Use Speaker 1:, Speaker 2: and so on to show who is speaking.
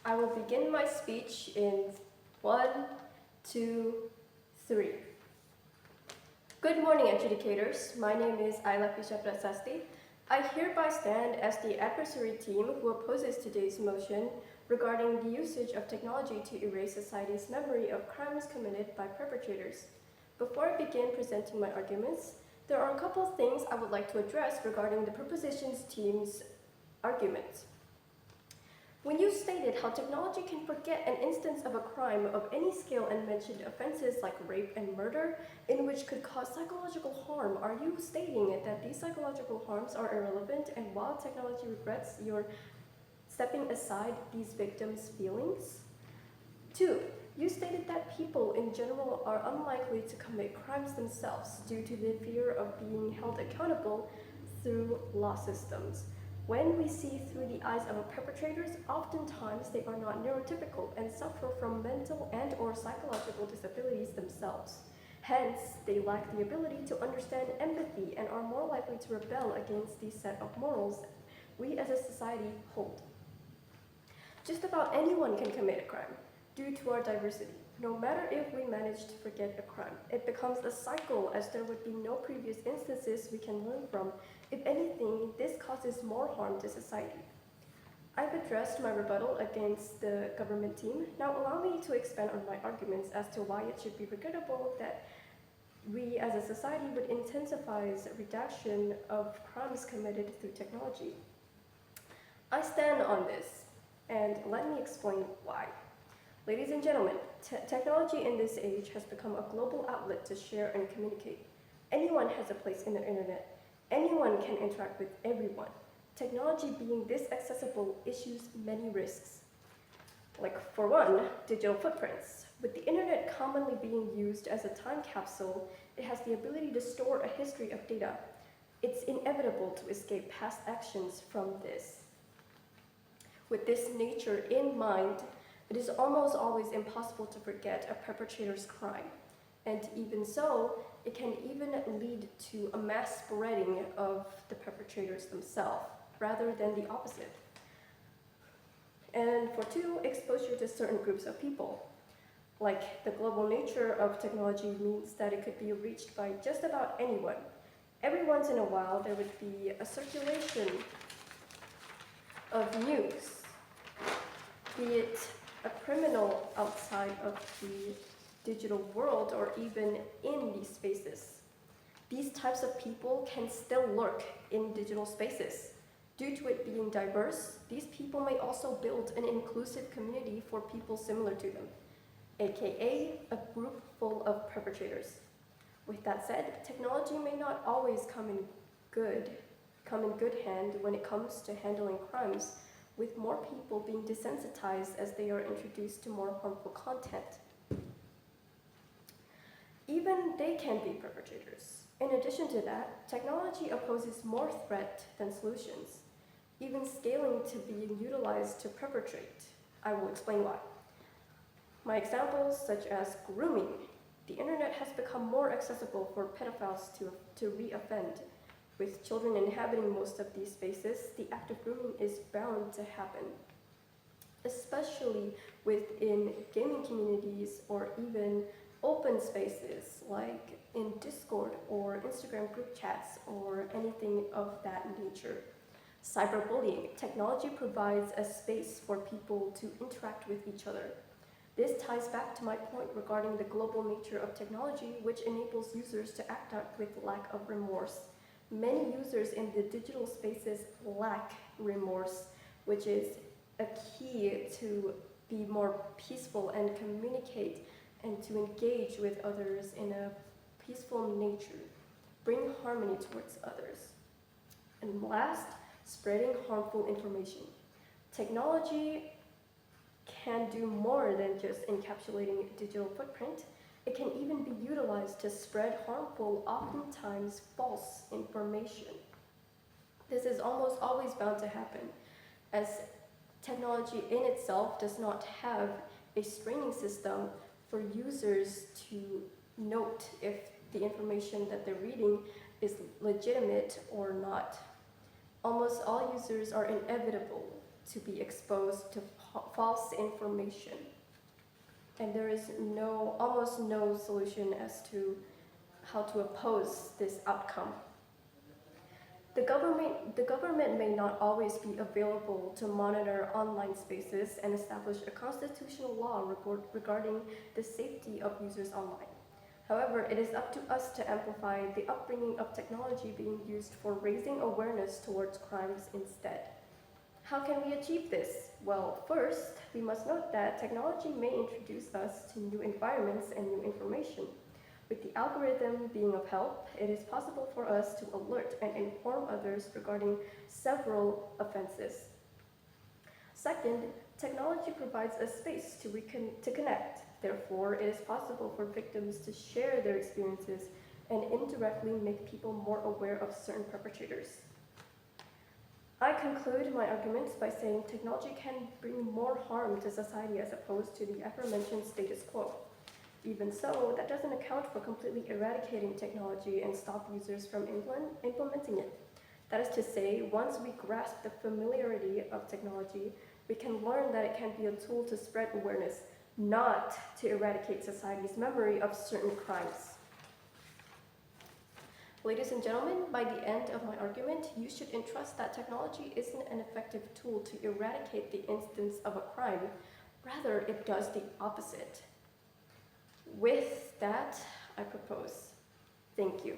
Speaker 1: I will begin my speech in 1, 2, 3. Good morning, adjudicators. My name is Visya. I hereby stand as the adversary team who opposes today's motion regarding the usage of technology to erase society's memory of crimes committed by perpetrators. Before I begin presenting my arguments, there are a couple of things I would like to address regarding the propositions team's arguments. When you stated how technology can forget an instance of a crime of any scale and mentioned offenses like rape and murder, in which could cause psychological harm, are you stating that these psychological harms are irrelevant and while technology regrets, you're stepping aside these victims' feelings? 2. You stated that people in general are unlikely to commit crimes themselves due to the fear of being held accountable through law systems. When we see through the eyes of perpetrators, oftentimes they are not neurotypical and suffer from mental and/or psychological disabilities themselves. Hence, they lack the ability to understand empathy and are more likely to rebel against the set of morals we as a society hold. Just about anyone can commit a crime due to our diversity. No matter if we manage to forget a crime, it becomes a cycle as there would be no previous instances we can learn from. If anything, this causes more harm to society. I've addressed my rebuttal against the government team. Now allow me to expand on my arguments as to why it should be regrettable that we as a society would intensify the reduction of crimes committed through technology. I stand on this, and let me explain why. Ladies and gentlemen, technology in this age has become a global outlet to share and communicate. Anyone has a place in the internet. Anyone can interact with everyone. Technology being this accessible issues many risks. Like, for one, digital footprints. With the internet commonly being used as a time capsule, it has the ability to store a history of data. It's inevitable to escape past actions from this. With this nature in mind, it is almost always impossible to forget a perpetrator's crime. And even so, it can even lead to a mass spreading of the perpetrators themselves, rather than the opposite. And for 2, exposure to certain groups of people. Like, the global nature of technology means that it could be reached by just about anyone. Every once in a while, there would be a circulation of news, be it a criminal outside of the digital world or even in these spaces. These types of people can still lurk in digital spaces. Due to it being diverse, these people may also build an inclusive community for people similar to them, aka a group full of perpetrators. With that said, technology may not always come in good hand when it comes to handling crimes, with more people being desensitized as they are introduced to more harmful content. Even they can be perpetrators. In addition to that, technology opposes more threat than solutions, even scaling to being utilized to perpetrate. I will explain why. My examples, such as grooming. The internet has become more accessible for pedophiles to re-offend. With children inhabiting most of these spaces, the act of grooming is bound to happen, especially within gaming communities or even open spaces like in Discord or Instagram group chats or anything of that nature. Cyberbullying. Technology provides a space for people to interact with each other. This ties back to my point regarding the global nature of technology, which enables users to act out with lack of remorse. Many users in the digital spaces lack remorse, which is a key to be more peaceful and communicate and to engage with others in a peaceful nature, bring harmony towards others. And last, spreading harmful information. Technology can do more than just encapsulating a digital footprint. It can even be utilized to spread harmful, oftentimes false information. This is almost always bound to happen, as technology in itself does not have a screening system for users to note if the information that they're reading is legitimate or not. Almost all users are inevitable to be exposed to false information. And there is almost no solution as to how to oppose this outcome. The government may not always be available to monitor online spaces and establish a constitutional law regarding the safety of users online. However, it is up to us to amplify the upbringing of technology being used for raising awareness towards crimes instead. How can we achieve this? Well, first, we must note that technology may introduce us to new environments and new information. With the algorithm being of help, it is possible for us to alert and inform others regarding several offenses. Second, technology provides a space to connect. Therefore, it is possible for victims to share their experiences and indirectly make people more aware of certain perpetrators. I conclude my arguments by saying technology can bring more harm to society as opposed to the aforementioned status quo. Even so, that doesn't account for completely eradicating technology and stop users from implementing it. That is to say, once we grasp the familiarity of technology, we can learn that it can be a tool to spread awareness, not to eradicate society's memory of certain crimes. Ladies and gentlemen, by the end of my argument, you should entrust that technology isn't an effective tool to eradicate the instance of a crime. Rather, it does the opposite. With that, I propose. Thank you.